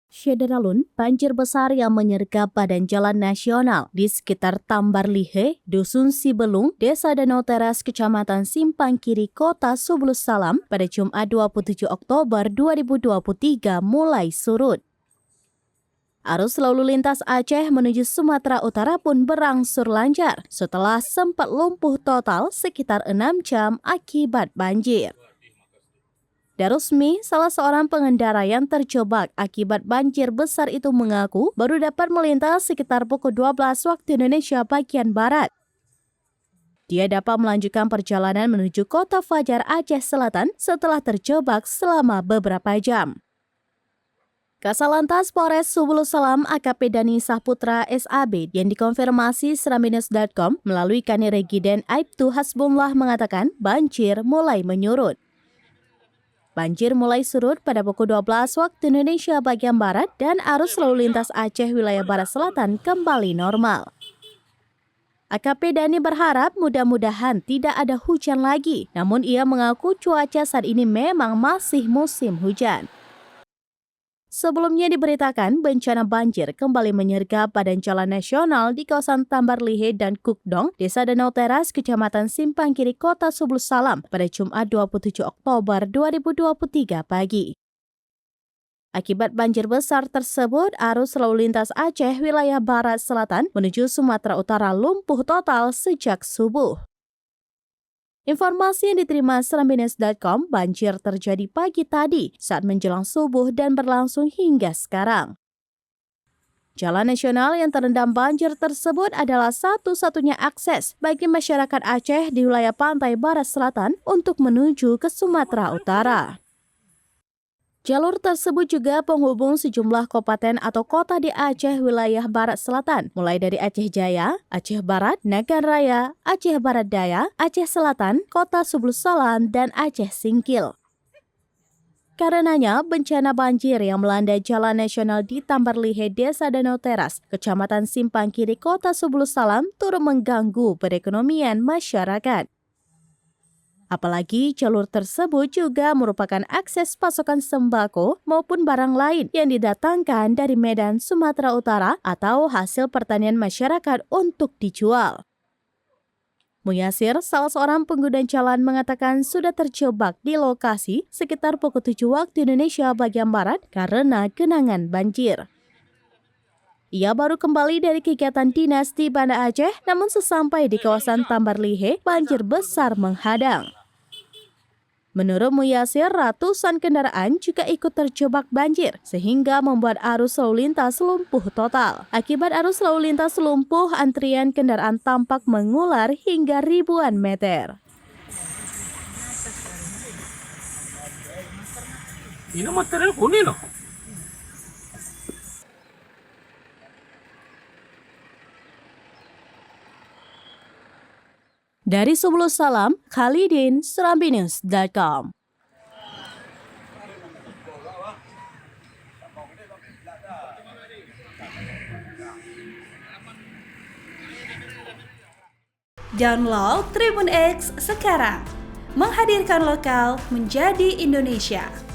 Syederalun, banjir besar yang menyergap badan jalan nasional di sekitar Tambarlihe, Dusun Sibelung, Desa Danau Teras, Kecamatan Simpang Kiri, Kota Subulus Salam pada Jumat 27 Oktober 2023 mulai surut. Arus lalu lintas Aceh menuju Sumatera Utara pun berangsur lancar setelah sempat lumpuh total sekitar 6 jam akibat banjir. Darusmi, salah seorang pengendara yang terjebak akibat banjir besar itu mengaku baru dapat melintas sekitar pukul 12 waktu Indonesia bagian Barat. Dia dapat melanjutkan perjalanan menuju Kota Fajar, Aceh Selatan setelah terjebak selama beberapa jam. Kasalantas Polres Subulus Salam AKP Dani Sahputra SAB yang dikonfirmasi Serambinews.com melalui Kanit Regiden Aibtu Hasbullah mengatakan banjir mulai menyurut. Banjir mulai surut pada pukul 12 waktu Indonesia bagian Barat dan arus lalu lintas Aceh wilayah Barat Selatan kembali normal. AKP Dani berharap mudah-mudahan tidak ada hujan lagi, namun ia mengaku cuaca saat ini memang masih musim hujan. Sebelumnya diberitakan bencana banjir kembali menyergap badan jalan nasional di kawasan Tambarlihe dan Kukdong, Desa Danau Teras, Kecamatan Simpang Kiri, Kota Subulus Salam pada Jumat 27 Oktober 2023 pagi. Akibat banjir besar tersebut, arus lalu lintas Aceh wilayah Barat Selatan menuju Sumatera Utara lumpuh total sejak subuh. Informasi yang diterima Serambinews.com, banjir terjadi pagi tadi saat menjelang subuh dan berlangsung hingga sekarang. Jalan nasional yang terendam banjir tersebut adalah satu-satunya akses bagi masyarakat Aceh di wilayah pantai Barat Selatan untuk menuju ke Sumatera Utara. Jalur tersebut juga penghubung sejumlah kabupaten atau kota di Aceh wilayah Barat Selatan, mulai dari Aceh Jaya, Aceh Barat, Nagan Raya, Aceh Barat Daya, Aceh Selatan, Kota Subulus Salam, dan Aceh Singkil. Karenanya, bencana banjir yang melanda jalan nasional di Tambarlihe, Desa Danau Teras, Kecamatan Simpang Kiri, Kota Subulus Salam, turut mengganggu perekonomian masyarakat. Apalagi jalur tersebut juga merupakan akses pasokan sembako maupun barang lain yang didatangkan dari Medan, Sumatera Utara atau hasil pertanian masyarakat untuk dijual. Muyasir, salah seorang pengguna jalan, mengatakan sudah terjebak di lokasi sekitar pukul 7 waktu Indonesia bagian Barat karena genangan banjir. Ia baru kembali dari kegiatan dinas di Banda Aceh, namun sesampai di kawasan Tambarlihe, banjir besar menghadang. Menurut Muyasir, ratusan kendaraan juga ikut terjebak banjir, sehingga membuat arus lalu lintas lumpuh total. Akibat arus lalu lintas lumpuh, antrian kendaraan tampak mengular hingga ribuan meter. Ini material kuning loh. Dari Subulus Salam, Khalidin, Serambinews.com. Download Tribun X sekarang, menghadirkan lokal menjadi Indonesia.